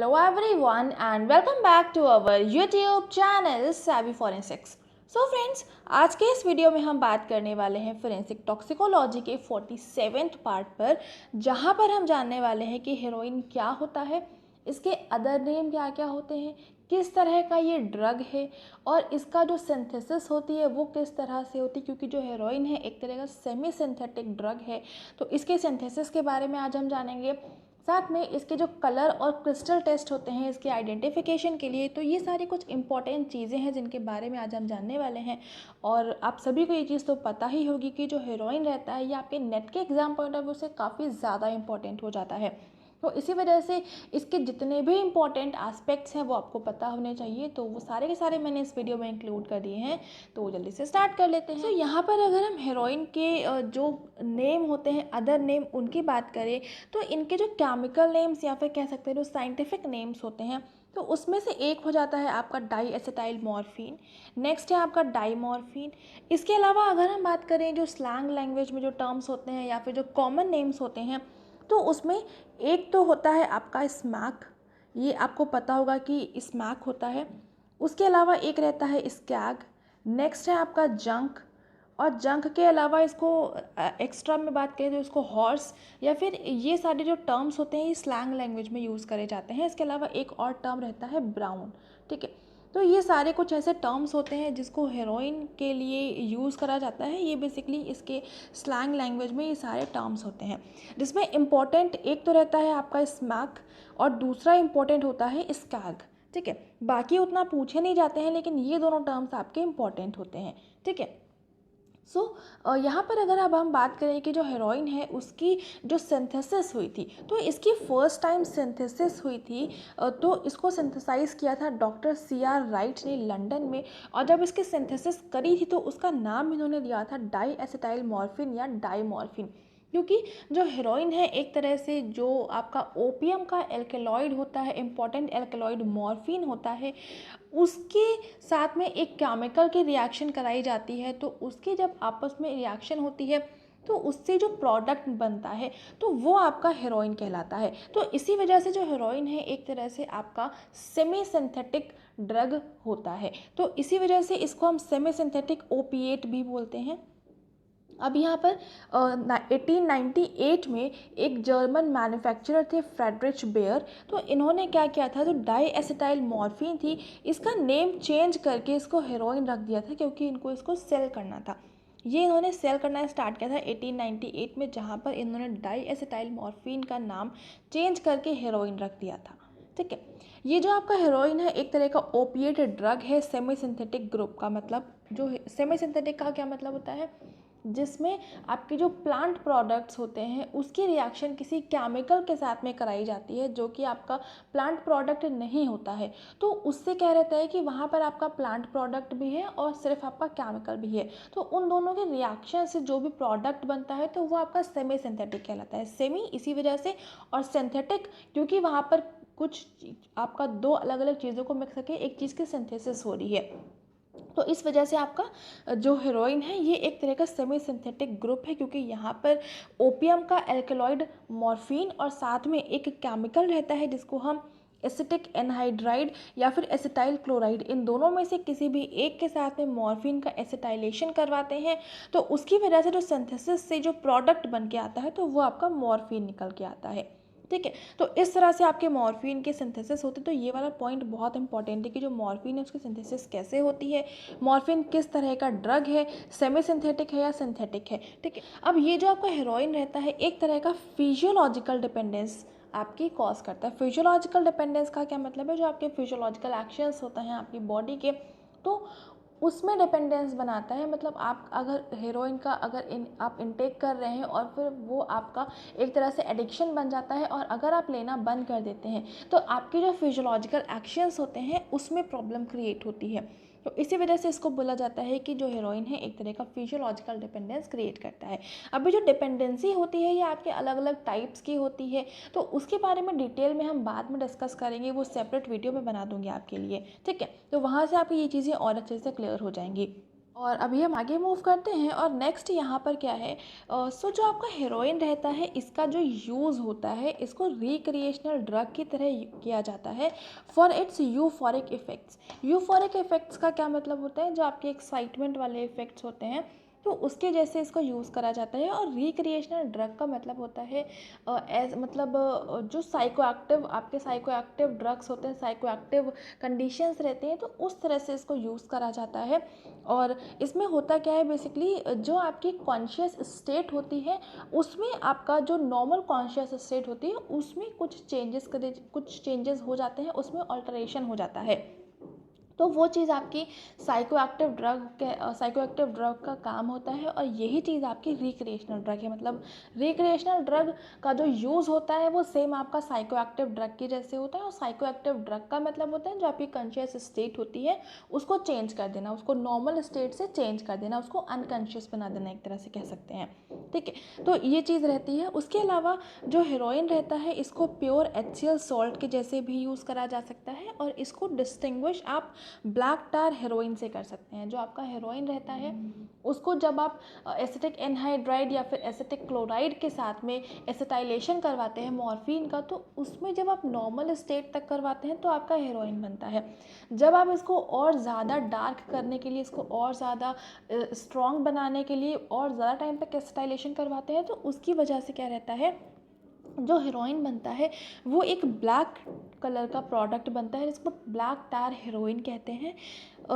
Hello everyone and welcome back to our YouTube channel savvyforensics. So friends, आज के इस video में हम बात करने वाले हैं फोरेंसिक टॉक्सिकोलॉजी के 47th पार्ट पर, जहाँ पर हम जानने वाले हैं कि हेरोइन क्या होता है, इसके अदर नेम क्या क्या होते हैं, किस तरह का ये ड्रग है और इसका जो सिंथेसिस होती है वो किस तरह से होती है, क्योंकि जो हेरोइन है एक तरह का सेमी सिंथेटिक ड्रग है। तो इसके सिंथेसिस के बारे में आज हम जानेंगे, साथ में इसके जो कलर और क्रिस्टल टेस्ट होते हैं इसके आइडेंटिफिकेशन के लिए। तो ये सारी कुछ इंपॉर्टेंट चीज़ें हैं जिनके बारे में आज हम जानने वाले हैं। और आप सभी को ये चीज़ तो पता ही होगी कि जो हेरोइन रहता है ये आपके नेट के एग्जाम पॉइंट ऑफ व्यू से काफ़ी ज़्यादा इंपॉर्टेंट हो जाता है। तो इसी वजह से इसके जितने भी इम्पॉर्टेंट एस्पेक्ट्स हैं वो आपको पता होने चाहिए। तो वो सारे के सारे मैंने इस वीडियो में इंक्लूड कर दिए हैं, तो जल्दी से स्टार्ट कर लेते हैं। तो यहाँ पर अगर हम हेरोइन के जो नेम होते हैं, अदर नेम, उनकी बात करें तो इनके जो केमिकल नेम्स या फिर कह सकते हैं जो साइंटिफिक नेम्स होते हैं, तो उसमें से एक हो जाता है आपका डाई एसिटाइल मॉर्फिन। नेक्स्ट है आपका डाईमॉर्फिन। इसके अलावा अगर हम बात करें जो स्लैंग लैंग्वेज में जो टर्म्स होते हैं या फिर जो कॉमन नेम्स होते हैं, तो उसमें एक तो होता है आपका स्मैक, ये आपको पता होगा कि स्मैक होता है। उसके अलावा एक रहता है स्कैग। नेक्स्ट है आपका जंक, और जंक के अलावा इसको एक्स्ट्रा में बात करें तो इसको हॉर्स, या फिर ये सारे जो टर्म्स होते हैं ये स्लैंग लैंग्वेज में यूज़ करे जाते हैं। इसके अलावा एक और टर्म रहता है ब्राउन। ठीक है, तो ये सारे कुछ ऐसे टर्म्स होते हैं जिसको हेरोइन के लिए यूज़ करा जाता है। ये बेसिकली इसके स्लैंग लैंग्वेज में ये सारे टर्म्स होते हैं, जिसमें इम्पॉर्टेंट एक तो रहता है आपका स्मैक और दूसरा इम्पॉर्टेंट होता है स्कैग। ठीक है, बाकी उतना पूछे नहीं जाते हैं, लेकिन ये दोनों टर्म्स आपके इम्पॉर्टेंट होते हैं। ठीक है, यहाँ पर अगर अब हम बात करें कि जो हेरोइन है उसकी जो सिंथेसिस हुई थी, तो इसकी फर्स्ट टाइम सिंथेसिस हुई थी, तो इसको सिंथेसाइज किया था डॉक्टर CR राइट ने लंदन में। और जब इसकी सिंथेसिस करी थी तो उसका नाम इन्होंने दिया था डाई एसिटाइल मॉर्फिन या डाईमॉर्फिन, क्योंकि जो हेरोइन है एक तरह से जो आपका ओपियम का एल्केलॉइड होता है, इम्पॉर्टेंट एल्केलॉइड मॉर्फिन होता है, उसके साथ में एक केमिकल की रिएक्शन कराई जाती है। तो उसकी जब आपस में रिएक्शन होती है तो उससे जो प्रोडक्ट बनता है तो वो आपका हेरोइन कहलाता है। तो इसी वजह से जो हेरोइन है एक तरह से आपका सेमी सिंथेटिक ड्रग होता है। तो इसी वजह से इसको हम सेमी सिंथेटिक ओपिएट भी बोलते हैं। अब यहाँ पर 1898 में एक जर्मन मैन्युफैक्चरर थे फ्रेडरिच बेयर, तो इन्होंने क्या किया था, जो डाई एसिटाइल मॉर्फिन थी इसका नेम चेंज करके इसको हेरोइन रख दिया था, क्योंकि इनको इसको सेल करना था। ये इन्होंने सेल करना स्टार्ट किया था 1898 में, जहाँ पर इन्होंने डाई एसिटाइल मॉर्फिन का नाम चेंज करके हेरोइन रख दिया था। ठीक है, ये जो आपका हेरोइन है एक तरह का ओपिएट ड्रग है सेमी सिंथेटिक ग्रुप का। मतलब जो सेमी सिंथेटिक का क्या मतलब होता है, जिसमें आपके जो प्लांट प्रोडक्ट्स होते हैं उसकी रिएक्शन किसी केमिकल के साथ में कराई जाती है जो कि आपका प्लांट प्रोडक्ट नहीं होता है। तो उससे क्या रहता है कि वहाँ पर आपका प्लांट प्रोडक्ट भी है और सिर्फ आपका केमिकल भी है, तो उन दोनों के रिएक्शन से जो भी प्रोडक्ट बनता है तो वो आपका सेमी सिंथेटिक कहलाता है। सेमी इसी वजह से, और सिंथेटिक क्योंकि वहाँ पर कुछ आपका दो अलग अलग चीज़ों को मिक्स करके एक चीज़ की सिंथेसिस हो रही है। तो इस वजह से आपका जो हेरोइन है ये एक तरह का सेमी सिंथेटिक ग्रुप है, क्योंकि यहाँ पर ओपियम का एल्केलॉइड मॉर्फिन और साथ में एक केमिकल रहता है जिसको हम एसिटिक एनहाइड्राइड या फिर एसिटाइल क्लोराइड, इन दोनों में से किसी भी एक के साथ में मॉर्फिन का एसिटाइलेशन करवाते हैं। तो उसकी वजह से जो सिंथेसिस से जो प्रोडक्ट बन के आता है तो वो आपका मॉर्फिन निकल के आता है। ठीक है, तो इस तरह से आपके मॉर्फिन के सिंथेसिस होते। तो ये वाला पॉइंट बहुत इंपॉर्टेंट है कि जो मॉर्फिन है उसकी सिंथेसिस कैसे होती है, मॉर्फिन किस तरह का ड्रग है, सेमी सिंथेटिक है या सिंथेटिक है। ठीक है, अब ये जो आपका हेरोइन रहता है एक तरह का फिजियोलॉजिकल डिपेंडेंस आपकी कॉज करता है। फिजियोलॉजिकल डिपेंडेंस का क्या मतलब है, जो आपके फिजियोलॉजिकल एक्शंस होते हैं आपकी बॉडी के, तो उसमें डिपेंडेंस बनाता है। मतलब आप अगर हेरोइन का अगर आप इनटेक कर रहे हैं और फिर वो आपका एक तरह से एडिक्शन बन जाता है, और अगर आप लेना बंद कर देते हैं तो आपकी जो फिजियोलॉजिकल एक्शंस होते हैं उसमें प्रॉब्लम क्रिएट होती है। तो इसी वजह से इसको बोला जाता है कि जो हेरोइन है एक तरह का फिजियोलॉजिकल डिपेंडेंस क्रिएट करता है। अभी जो डिपेंडेंसी होती है ये आपके अलग अलग टाइप्स की होती है, तो उसके बारे में डिटेल में हम बाद में डिस्कस करेंगे, वो सेपरेट वीडियो में बना दूंगी आपके लिए। ठीक है, तो वहाँ से आपकी ये चीज़ें और अच्छे से क्लियर हो जाएंगी। और अभी हम आगे मूव करते हैं और नेक्स्ट यहाँ पर क्या है, सो जो आपका हेरोइन रहता है इसका जो यूज़ होता है इसको रिक्रिएशनल ड्रग की तरह किया जाता है for its euphoric effects. Euphoric effects का क्या मतलब होता है, जो आपके एक्साइटमेंट वाले इफ़ेक्ट्स होते हैं तो उसके जैसे इसको यूज़ करा जाता है। और रिक्रिएशनल ड्रग का मतलब होता है एज मतलब जो साइकोएक्टिव आपके साइकोएक्टिव ड्रग्स होते हैं, साइकोएक्टिव कंडीशंस रहते हैं, तो उस तरह से इसको यूज़ करा जाता है। और इसमें होता क्या है, बेसिकली जो आपकी कॉन्शियस स्टेट होती है उसमें आपका जो नॉर्मल कॉन्शियस स्टेट होती है उसमें कुछ चेंजेस हो जाते हैं, उसमें अल्टरेशन हो जाता है। तो वो चीज़ आपकी साइकोएक्टिव ड्रग का काम होता है। और यही चीज़ आपकी रिक्रिएशनल ड्रग है। मतलब रिक्रिएशनल ड्रग का जो यूज़ होता है वो सेम आपका साइकोएक्टिव ड्रग के जैसे होता है। और साइकोएक्टिव ड्रग का मतलब होता है जो आपकी कॉन्शियस स्टेट होती है उसको चेंज कर देना, उसको नॉर्मल स्टेट से चेंज कर देना, उसको अनकॉन्शियस बना देना, एक तरह से कह सकते हैं। ठीक है, तो ये चीज़ रहती है। उसके अलावा जो हेरोइन रहता है इसको प्योर HCl सॉल्ट के जैसे भी यूज़ करा जा सकता है। और इसको डिस्टिंग्विश आप ब्लैक टार हेरोइन से कर सकते हैं। जो आपका हेरोइन रहता है उसको जब आप एसिटिक एनहाइड्राइड या फिर एसिटिक क्लोराइड के साथ में एसिटाइलेशन करवाते हैं मॉर्फिन का, तो उसमें जब आप नॉर्मल स्टेट तक करवाते हैं तो आपका हेरोइन बनता है। जब आप इसको और ज़्यादा डार्क करने के लिए, इसको और ज़्यादा स्ट्रॉन्ग बनाने के लिए और ज़्यादा टाइम तक एसिटाइलेशन करवाते हैं तो उसकी वजह से क्या रहता है, जो हेरोइन बनता है वो एक ब्लैक कलर का प्रोडक्ट बनता है जिसको ब्लैक टार हेरोइन कहते हैं।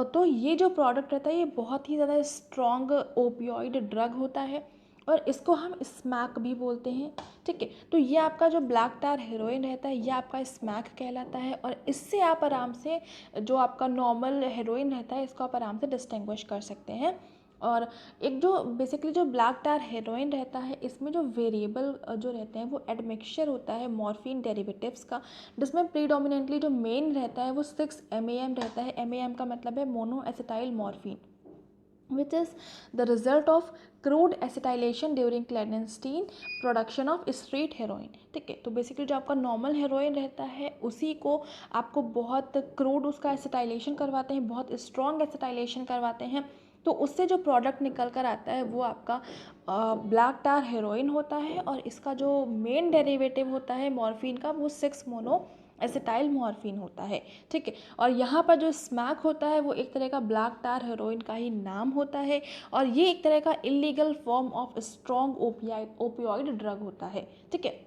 तो ये जो प्रोडक्ट रहता है ये बहुत ही ज़्यादा स्ट्रॉन्ग ओपियोइड ड्रग होता है और इसको हम स्मैक भी बोलते हैं। ठीक है, तो ये आपका जो ब्लैक टार हेरोइन रहता है ये आपका स्मैक कहलाता है। और इससे आप आराम से जो आपका नॉर्मल हेरोइन रहता है इसको आप आराम से डिस्टिंग्विश कर सकते हैं। और एक जो बेसिकली जो ब्लैक टार हेरोइन रहता है इसमें जो वेरिएबल जो रहते हैं वो एडमिक्सचर होता है मॉर्फिन डेरिवेटिव्स का, जिसमें प्रीडोमिनेंटली जो मेन रहता है वो 6 MAM रहता है। MAM का मतलब है mono acetyl morphine, which is the result of crude acetylation during clandestine production of street heroin। ठीक है, तो बेसिकली जो आपका नॉर्मल हेरोइन रहता है उसी को आपको बहुत क्रूड उसका एसिटाइलेशन करवाते हैं, बहुत स्ट्रॉन्ग एसिटाइलेशन करवाते हैं, तो उससे जो प्रोडक्ट निकल कर आता है वो आपका ब्लैक टार हेरोइन होता है। और इसका जो मेन डेरिवेटिव होता है मॉर्फिन का वो 6 मोनो एसिटाइल मॉर्फिन होता है। ठीक है, और यहाँ पर जो स्मैक होता है वो एक तरह का ब्लैक टार हेरोइन का ही नाम होता है। और ये एक तरह का illegal form of strong opioid drug होता है। ठीक है,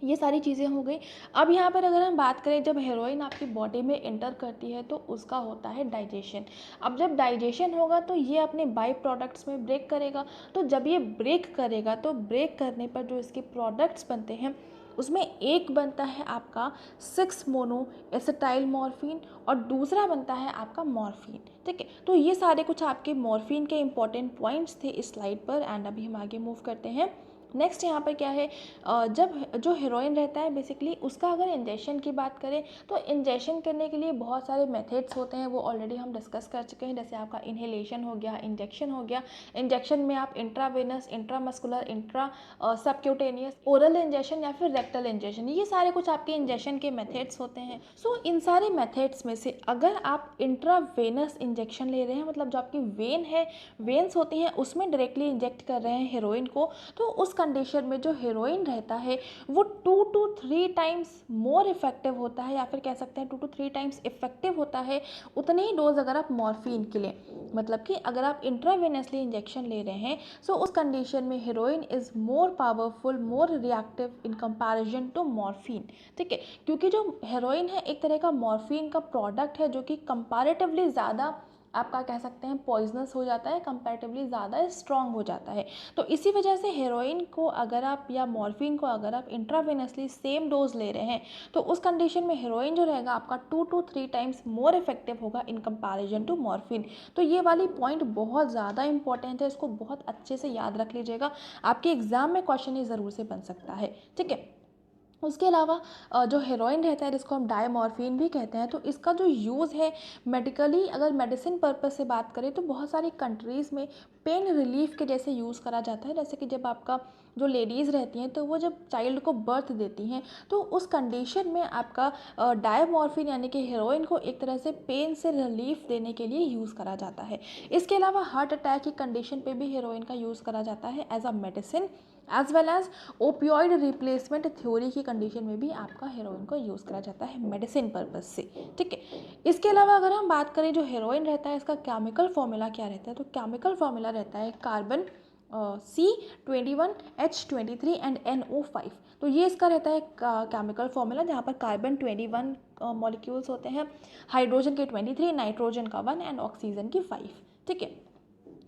ये सारी चीज़ें हो गई। अब यहाँ पर अगर हम बात करें, जब हेरोइन आपकी बॉडी में एंटर करती है तो उसका होता है डाइजेशन। अब जब डाइजेशन होगा तो ये अपने बाई प्रोडक्ट्स में ब्रेक करेगा। तो जब ये ब्रेक करेगा तो ब्रेक करने पर जो इसके प्रोडक्ट्स बनते हैं उसमें एक बनता है आपका 6 मोनो एसिटाइल मॉर्फिन और दूसरा बनता है आपका मॉर्फिन। ठीक है, तो ये सारे कुछ आपके मॉर्फिन के इंपॉर्टेंट पॉइंट्स थे इस स्लाइड पर। एंड अभी हम आगे मूव करते हैं। नेक्स्ट यहाँ पर क्या है, जब जो हेरोइन रहता है बेसिकली उसका अगर इंजेक्शन की बात करें तो इंजेक्शन करने के लिए बहुत सारे मेथड्स होते हैं, वो ऑलरेडी हम डिस्कस कर चुके हैं। जैसे आपका इन्हेलेशन हो गया, इंजेक्शन हो गया। इंजेक्शन में आप intravenous, intramuscular, subcutaneous, oral injection या फिर रेक्टल इंजेक्शन, ये सारे कुछ आपके इंजेक्शन के मेथड्स होते हैं। सो इन सारे मेथड्स में से अगर आप इंट्रावेनस इंजेक्शन ले रहे हैं, मतलब जो आपकी वेन है, वेन्स होती हैं उसमें डायरेक्टली इंजेक्ट कर रहे हैं हेरोइन को, तो उस कंडीशन में जो हेरोइन रहता है वो 2 to 3 टाइम्स मोर इफेक्टिव होता है, या फिर कह सकते हैं 2 to 3 टाइम्स इफेक्टिव होता है उतने ही डोज अगर आप मॉर्फिन के लिए, मतलब कि अगर आप इंट्रावेनसली इंजेक्शन ले रहे हैं, सो उस कंडीशन में heroin is more powerful, more reactive in comparison to morphine. ठीक है, क्योंकि जो हेरोइन है एक तरह का मॉर्फिन का प्रोडक्ट है जो कि कंपैरेटिवली ज़्यादा आपका कह सकते हैं पॉइजनस हो जाता है, कंपैरेटिवली ज़्यादा स्ट्रॉन्ग हो जाता है। तो इसी वजह से हेरोइन को अगर आप या मॉर्फिन को अगर आप इंट्रावेनसली सेम डोज ले रहे हैं तो उस कंडीशन में हेरोइन जो रहेगा आपका 2 to 3 टाइम्स मोर इफेक्टिव होगा इन कंपैरिजन टू मॉर्फिन। तो ये वाली पॉइंट बहुत ज़्यादा इंपॉर्टेंट है, इसको बहुत अच्छे से याद रख लीजिएगा, आपके एग्जाम में क्वेश्चन ये ज़रूर से बन सकता है। ठीक है, उसके अलावा जो हेरोइन रहता है जिसको हम डायमॉर्फिन भी कहते हैं, तो इसका जो यूज़ है मेडिकली, अगर मेडिसिन पर्पस से बात करें तो बहुत सारी कंट्रीज़ में पेन रिलीफ के जैसे यूज़ करा जाता है। जैसे कि जब आपका जो लेडीज़ रहती हैं तो वो जब चाइल्ड को बर्थ देती हैं तो उस कंडीशन में आपका डायमॉर्फिन यानी कि हेरोइन को एक तरह से पेन से रिलीफ देने के लिए यूज़ करा जाता है। इसके अलावा हार्ट अटैक की कंडीशन पे भी हेरोइन का यूज़ करा जाता है as a medicine, as well as opioid replacement theory की कंडीशन में भी आपका हेरोइन को यूज़ करा जाता है मेडिसिन पर्पज से। ठीक है, इसके अलावा अगर हम बात करें जो हेरोइन रहता है इसका केमिकल फॉर्मूला क्या रहता है, तो केमिकल फॉर्मूला रहता है कार्बन C21H23 एंड NO5। तो ये इसका रहता है केमिकल फॉर्मूला, जहाँ पर कार्बन 21 मॉलिक्यूल्स होते हैं, हाइड्रोजन के 23, नाइट्रोजन का 1 एंड ऑक्सीजन की 5। ठीक है,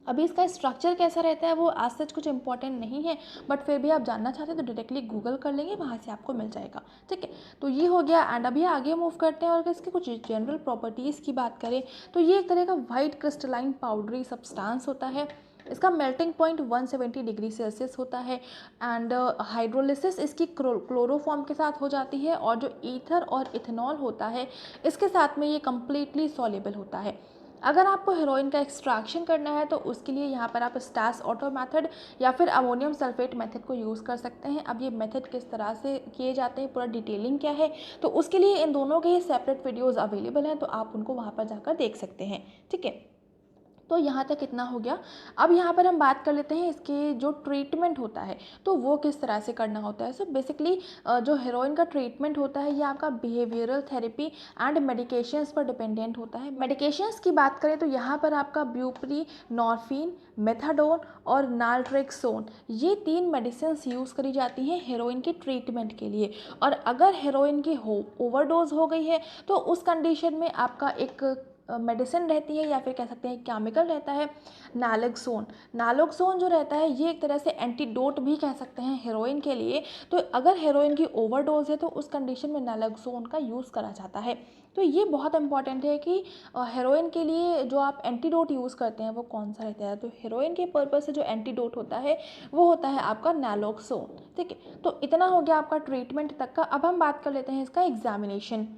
अभी इसका स्ट्रक्चर कैसा रहता है वो आज सच कुछ इंपॉर्टेंट नहीं है, बट फिर भी आप जानना चाहते हैं तो डायरेक्टली गूगल कर लेंगे, वहाँ से आपको मिल जाएगा। ठीक है, तो ये हो गया। एंड अभी आगे मूव करते हैं और अगर इसके कुछ जनरल प्रॉपर्टीज़ की बात करें तो ये एक तरह का वाइट क्रिस्टलाइन पाउडरी सब्सटेंस होता है। इसका मेल्टिंग पॉइंट 170 डिग्री सेल्सियस होता है एंड हाइड्रोलिसिस इसकी क्लोरोफॉर्म के साथ हो जाती है, और जो ईथर और इथेनॉल होता है इसके साथ में ये कम्प्लीटली सॉल्युबल होता है। अगर आपको हेरोइन का एक्सट्रैक्शन करना है तो उसके लिए यहाँ पर आप स्टास ऑटो मेथड या फिर अमोनियम सल्फेट मेथड को यूज़ कर सकते हैं। अब ये मेथड किस तरह से किए जाते हैं, पूरा डिटेलिंग क्या है, तो उसके लिए इन दोनों के ही सेपरेट वीडियोज़ अवेलेबल हैं, तो आप उनको वहाँ पर जाकर देख सकते हैं। ठीक है, तो यहाँ तक इतना हो गया। अब यहाँ पर हम बात कर लेते हैं इसके जो ट्रीटमेंट होता है तो वो किस तरह से करना होता है। सो बेसिकली जो हेरोइन का ट्रीटमेंट होता है ये आपका बिहेवियरल थेरेपी एंड मेडिकेशंस पर डिपेंडेंट होता है। मेडिकेशंस की बात करें तो यहाँ पर आपका ब्यूपरी, नॉर्फिन, मेथाडोन और नाल्ट्रेक्सोन, ये 3 मेडिसिन यूज़ करी जाती हैं हेरोइन के ट्रीटमेंट के लिए। और अगर हेरोइन की ओवरडोज हो गई है तो उस कंडीशन में आपका एक मेडिसिन रहती है या फिर कह सकते हैं केमिकल रहता है नालोक्सोन। नालोक्सोन जो रहता है ये एक तरह से एंटीडोट भी कह सकते हैं हेरोइन के लिए। तो अगर हेरोइन की ओवरडोज है तो उस कंडीशन में नालोक्सोन का यूज़ करा जाता है। तो ये बहुत इंपॉर्टेंट है कि हेरोइन के लिए जो आप एंटीडोट यूज़ करते हैं वो कौन सा रहता है। तो हेरोइन के पर्पज़ से जो एंटीडोट होता है वो होता है आपका नालोक्सोन। ठीक है, तो इतना हो गया आपका ट्रीटमेंट तक का। अब हम बात कर लेते हैं इसका एग्जामिनेशन।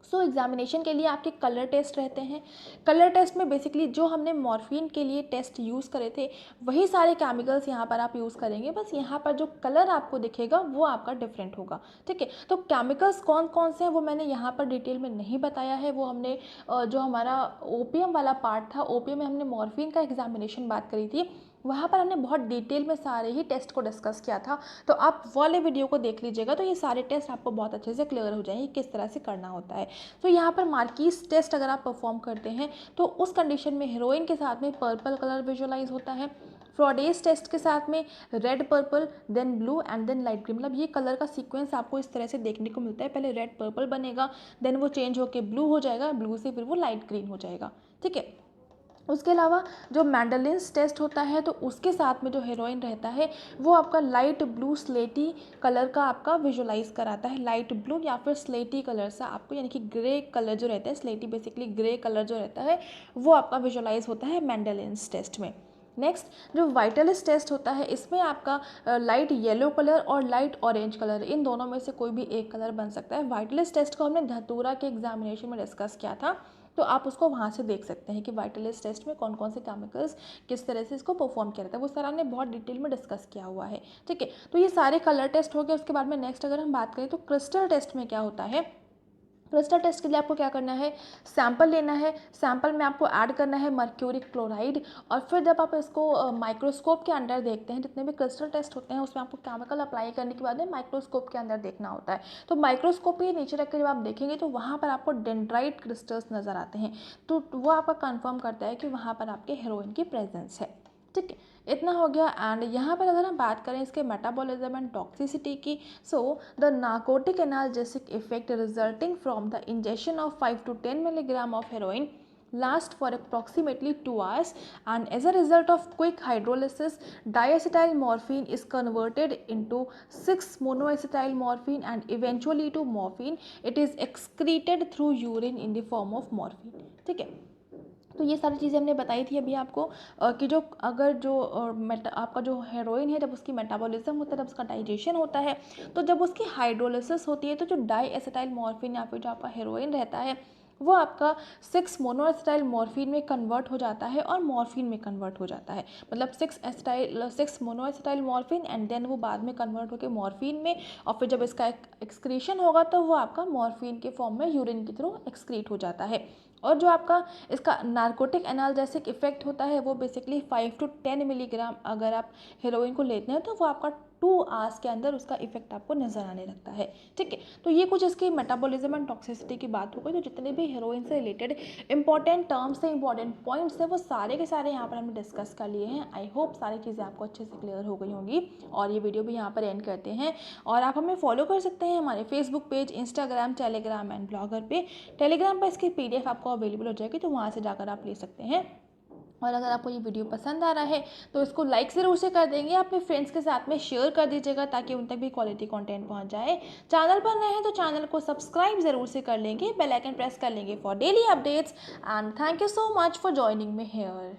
सो एग्जामिनेशन के लिए आपके कलर टेस्ट रहते हैं। कलर टेस्ट में बेसिकली जो हमने मॉर्फिन के लिए टेस्ट यूज़ करे थे वही सारे केमिकल्स यहाँ पर आप यूज़ करेंगे, बस यहाँ पर जो कलर आपको दिखेगा वो आपका डिफरेंट होगा। ठीक है, तो केमिकल्स कौन कौन से हैं वो मैंने यहाँ पर डिटेल में नहीं बताया है। वो हमने जो हमारा ओपीएम वाला पार्ट था, ओपीएम में हमने मॉर्फिन का एग्जामिनेशन बात करी थी, वहाँ पर हमने बहुत डिटेल में सारे ही टेस्ट को डिस्कस किया था। तो आप वाले वीडियो को देख लीजिएगा तो ये सारे टेस्ट आपको बहुत अच्छे से क्लियर हो जाएंगे किस तरह से करना होता है। तो यहाँ पर मार्कीज टेस्ट अगर आप परफॉर्म करते हैं तो उस कंडीशन में हीरोइन के साथ में पर्पल कलर विजुअलाइज होता है, फ्रॉडेज टेस्ट के साथ में red purple then blue and then light green, मतलब ये कलर का सीक्वेंस आपको इस तरह से देखने को मिलता है। पहले रेड पर्पल बनेगा, देन वो चेंज होकर ब्लू हो जाएगा, ब्लू से फिर वो लाइट ग्रीन हो जाएगा। ठीक है, उसके अलावा जो मैंडलिन्स टेस्ट होता है तो उसके साथ में जो हेरोइन रहता है वो आपका लाइट ब्लू स्लेटी कलर का आपका विजुलाइज कराता है। लाइट ब्लू या फिर स्लेटी कलर से आपको, यानी कि ग्रे कलर जो रहता है, स्लेटी बेसिकली ग्रे कलर जो रहता है वो आपका विजुलाइज होता है मैंडलिन्स टेस्ट में। नेक्स्ट जो वाइटलिस टेस्ट होता है इसमें आपका लाइट येलो कलर और लाइट ऑरेंज कलर, इन दोनों में से कोई भी एक कलर बन सकता है। वाइटलिस टेस्ट को हमने धतूरा के एग्जामिनेशन में डिस्कस किया था, तो आप उसको वहाँ से देख सकते हैं कि वाइटलिस टेस्ट में कौन कौन से केमिकल्स किस तरह से इसको परफॉर्म किया जाता है, वो सारा ने बहुत डिटेल में डिस्कस किया हुआ है। ठीक है, तो ये सारे कलर टेस्ट हो गए। उसके बाद में नेक्स्ट अगर हम बात करें तो क्रिस्टल टेस्ट में क्या होता है। क्रिस्टल टेस्ट के लिए आपको क्या करना है, सैंपल लेना है, सैंपल में आपको ऐड करना है मर्क्यूरिक क्लोराइड, और फिर जब आप इसको माइक्रोस्कोप के अंदर देखते हैं, जितने भी क्रिस्टल टेस्ट होते हैं उसमें आपको केमिकल अप्लाई करने के बाद में माइक्रोस्कोप के अंदर देखना होता है। तो माइक्रोस्कोप के नीचे रख कर जब आप देखेंगे तो वहाँ पर आपको डेंड्राइट क्रिस्टल्स नज़र आते हैं, तो वो आपका कन्फर्म करता है कि वहाँ पर आपके हेरोइन की प्रेजेंस है। ठीक है, इतना हो गया। एंड यहाँ पर अगर हम बात करें इसके मेटाबॉलिज्म एंड टॉक्सिसिटी की, so the narcotic analgesic effect resulting from the injection of 5 to 10 milligram of heroin last for approximately 2 hours, and as a result of quick hydrolysis diacetyl morphine is converted into 6 monoacetyl morphine and eventually to morphine. It is excreted through urine in the form of morphine. ठीक है, तो ये सारी चीज़ें हमने बताई थी अभी आपको कि जो अगर जो आपका जो हेरोइन है, जब उसकी मेटाबॉलिज्म होता है, जब उसका डाइजेशन होता है, तो जब उसकी हाइड्रोलिसिस होती है, तो जो डाई एसिटाइल मॉर्फिन या फिर जो आपका हेरोइन रहता है वो आपका 6 मोनोएसिटाइल मॉर्फिन में कन्वर्ट हो जाता है और मॉर्फिन में कन्वर्ट हो जाता है। मतलब 6 मोनोएसिटाइल मॉर्फिन एंड देन वो बाद में कन्वर्ट होकर मॉर्फिन में, और फिर जब इसका एक्सक्रीशन होगा तो वो आपका मॉर्फिन के फॉर्म में यूरिन के थ्रू एक्सक्रीट हो जाता है। और जो आपका इसका नार्कोटिक एनाल्जेसिक इफेक्ट होता है वो बेसिकली 5 to 10 मिलीग्राम अगर आप हेरोइन को लेते हैं तो वो आपका 2 आवर्स के अंदर उसका इफेक्ट आपको नजर आने लगता है। ठीक है, तो ये कुछ इसकी मेटाबॉलिज्म एंड टॉक्सिसिटी की बात हो गई। तो जितने भी हेरोइन से रिलेटेड इंपॉर्टेंट टर्म्स से इंपॉर्टेंट पॉइंट्स है वो सारे के सारे यहाँ पर हमने डिस्कस कर लिए हैं। आई होप सारी चीज़ें आपको अच्छे से क्लियर हो गई होंगी, और ये वीडियो भी यहाँ पर एंड करते हैं। और आप हमें फॉलो कर सकते हैं हमारे Facebook page, Instagram, Telegram and blogger पे। टेलीग्राम पर इसकी PDF आपको अवेलेबल हो जाएगी, तो वहाँ से जाकर आप ले सकते हैं। और अगर आपको ये वीडियो पसंद आ रहा है तो इसको लाइक ज़रूर से कर देंगे, अपने फ्रेंड्स के साथ में शेयर कर दीजिएगा ताकि उन तक भी क्वालिटी कंटेंट पहुंच जाए। चैनल पर नए हैं तो चैनल को सब्सक्राइब ज़रूर से कर लेंगे, बेल आइकन प्रेस कर लेंगे for daily updates. And thank you so much for joining me here.